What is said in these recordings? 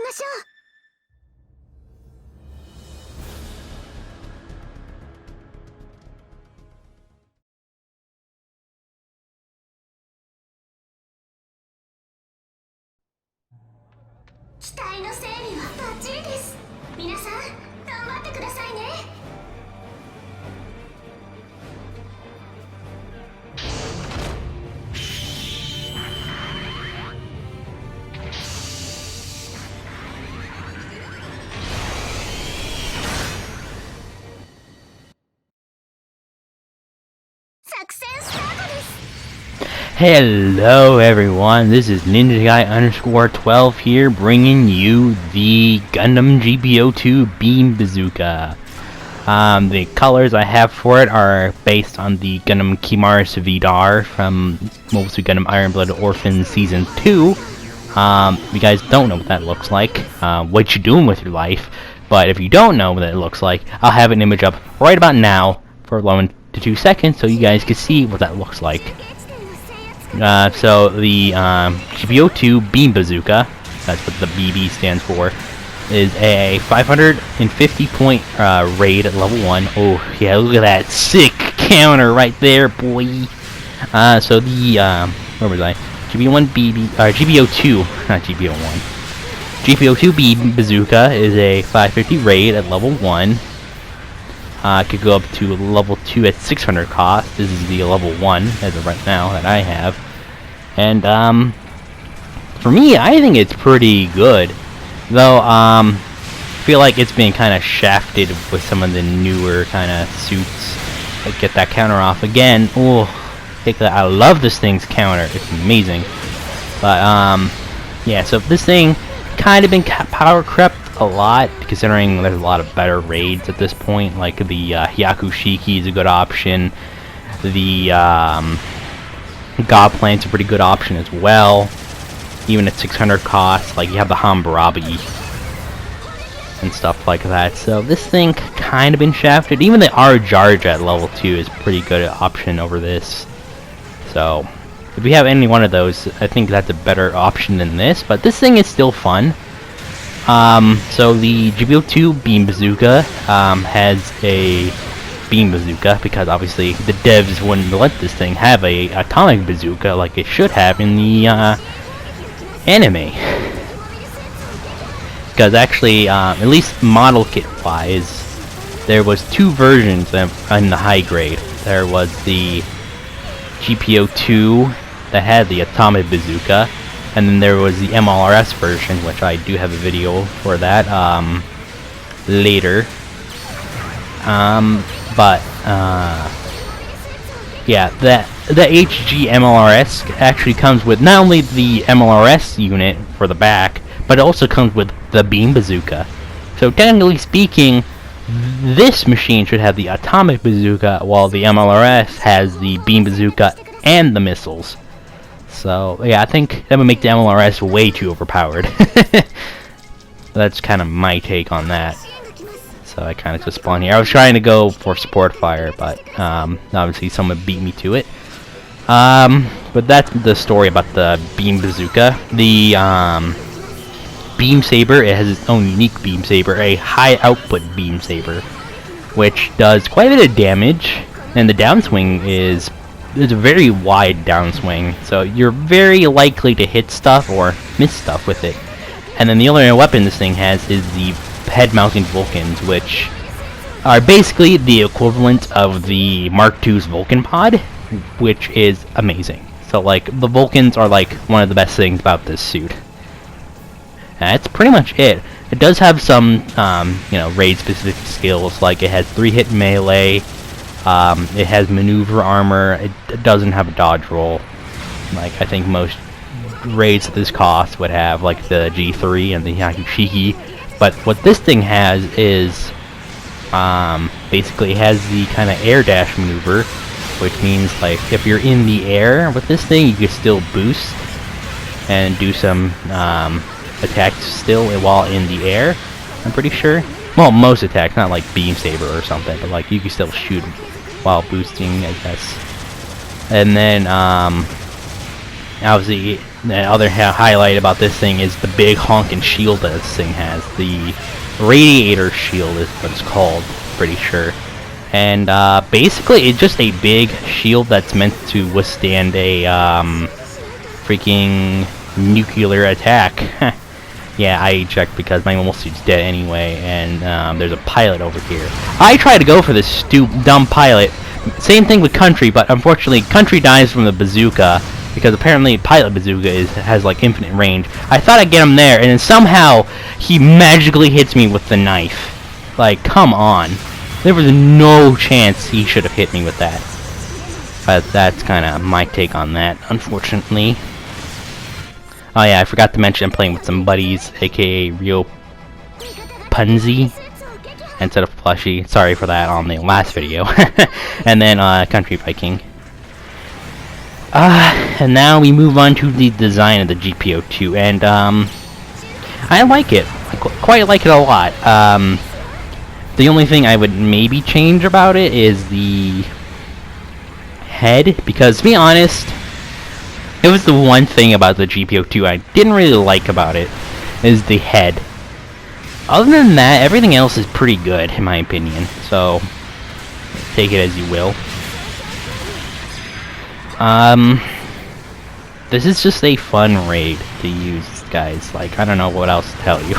機体の整備はバッチリです。皆さん頑張ってくださいね。作戦スタートです。Hello everyone, this is NinjaGuy_12 here, bringing you the Gundam GB02 Beam Bazooka. The colors I have for it are based on the Gundam Kimaris Vidar from Mobile Suit Gundam Iron Blood Orphan Season 2. If you guys don't know what that looks like, what you doing with your life, but if you don't know what it looks like, I'll have an image up right about now for 1 to 2 seconds so you guys can see what that looks like. So the GB02 Beam Bazooka, that's what the BB stands for, is a 550 point raid at level 1. Oh yeah, look at that sick counter right there, boy. So the where was I? GB02, not GB01. GB02 Beam Bazooka is a 550 raid at level 1. Could go up to level 2 at 600 cost. This is the level 1 as of right now that I have. And for me, I think it's pretty good. Though I feel like it's been kind of shafted with some of the newer kind of suits. Like, get that counter off again. Oh, take that! I love this thing's counter. It's amazing. But yeah. So this thing kind of been power crept a lot, considering there's a lot of better raids at this point. Like the Hyakushiki is a good option. The God Plant's a pretty good option as well. Even at 600 cost, like you have the Hammurabi and stuff like that. So this thing kind of been shafted. Even the Arjarja at level 2 is a pretty good option over this. So if you have any one of those, I think that's a better option than this. But this thing is still fun. So the GB02 Beam Bazooka has a beam bazooka because obviously the devs wouldn't let this thing have a atomic bazooka like it should have in the anime. Because actually, at least model kit wise, there was 2 versions in the high grade. There was the GP02 that had the atomic bazooka, and then there was the MLRS version, which I do have a video for that later. Yeah, the HG MLRS actually comes with not only the MLRS unit for the back, but it also comes with the beam bazooka. So technically speaking, this machine should have the atomic bazooka, while the MLRS has the beam bazooka and the missiles. So yeah, I think that would make the MLRS way too overpowered. That's kind of my take on that. So I kind of just spawned here. I was trying to go for support fire, but obviously someone beat me to it. But that's the story about the beam bazooka. The beam saber, it has its own unique beam saber, a high output beam saber, which does quite a bit of damage, and the downswing is a very wide downswing, so you're very likely to hit stuff or miss stuff with it. And then the only weapon this thing has is the head-mounting Vulcans, which are basically the equivalent of the Mark II's Vulcan pod, which is amazing. So like, the Vulcans are like one of the best things about this suit. That's pretty much it. It does have some, you know, raid-specific skills, like it has 3-hit melee, it has maneuver armor, it doesn't have a dodge roll, like I think most raids at this cost would have, like the G3 and the Hyakushiki. But what this thing has is, basically has the kind of air dash maneuver, which means like if you're in the air with this thing, you can still boost and do some attacks still while in the air, I'm pretty sure. Well, most attacks, not like beam saber or something, but like you can still shoot while boosting, I guess. And then obviously The other highlight about this thing is the big honking shield that this thing has. The radiator shield is what it's called, pretty sure. And basically, it's just a big shield that's meant to withstand a freaking nuclear attack. Yeah, I checked because my mobile suit's dead anyway, and there's a pilot over here. I tried to go for this dumb pilot. Same thing with Country, but unfortunately, Country dies from the bazooka because apparently pilot bazooka has like infinite range. I thought I'd get him there, and then somehow he magically hits me with the knife. Like, come on. There was no chance he should have hit me with that. But that's kind of my take on that, unfortunately. Oh yeah, I forgot to mention I'm playing with some buddies, aka Real Punzi, instead of Plushie. Sorry for that on the last video. And then Country Viking. And now we move on to the design of the GP02, and I like it. I quite like it a lot. The only thing I would maybe change about it is the head, because to be honest, it was the one thing about the GP02 I didn't really like about it, is the head. Other than that, everything else is pretty good, in my opinion, so take it as you will. This is just a fun raid to use, guys. Like, I don't know what else to tell you.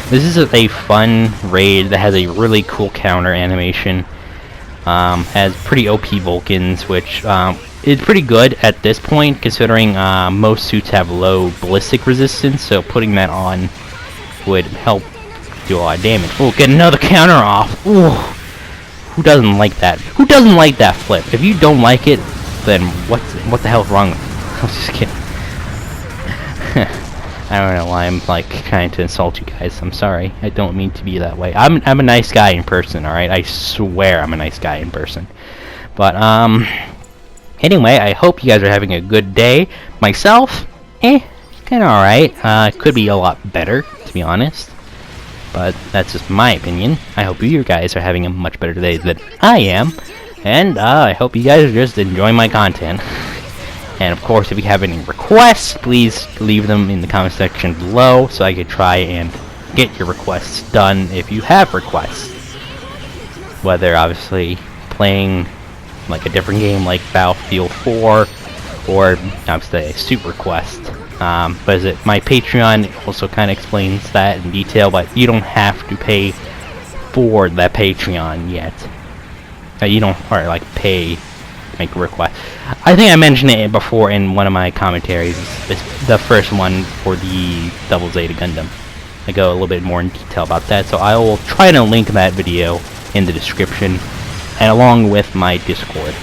This is a fun raid that has a really cool counter animation. Has pretty OP Vulcans, which is pretty good at this point, considering most suits have low ballistic resistance, so putting that on would help do a lot of damage. Oh, get another counter off! Ooh. Who doesn't like that? Who doesn't like that flip? If you don't like it, then what the hell's wrong with you? I was just kidding. I don't know why I'm like trying to insult you guys. I'm sorry. I don't mean to be that way. I'm a nice guy in person, alright? I swear I'm a nice guy in person. But anyway, I hope you guys are having a good day. Myself, kinda alright. Could be a lot better, to be honest. But that's just my opinion. I hope you guys are having a much better day than I am. And I hope you guys are just enjoying my content. And of course, if you have any requests, please leave them in the comment section below so I can try and get your requests done if you have requests. Whether obviously playing like a different game like Battlefield 4 or obviously a suit request. But is it my Patreon also kind of explains that in detail, but you don't have to pay for that Patreon yet. You don't pay to make a request. I think I mentioned it before in one of my commentaries. It's the first one for the Double Zeta Gundam. I go a little bit more in detail about that, so I will try to link that video in the description and along with my Discord.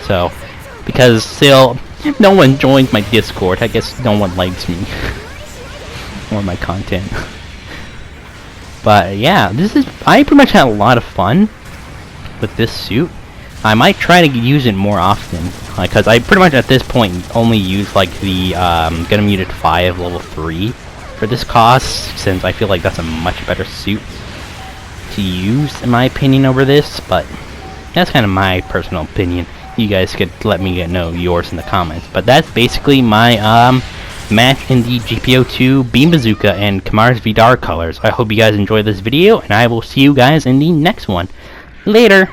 So, because still no one joins my Discord, I guess no one likes me or my content. But yeah, I pretty much had a lot of fun with this suit. I might try to use it more often, because I pretty much at this point only use like the Gundam 5 level 3 for this cost, since I feel like that's a much better suit to use in my opinion over this. But that's kind of my personal opinion. You guys could let me know yours in the comments. But that's basically my match in the GP02 Beam Bazooka and Kimaris Vidar colors. I hope you guys enjoyed this video, and I will see you guys in the next one. Later!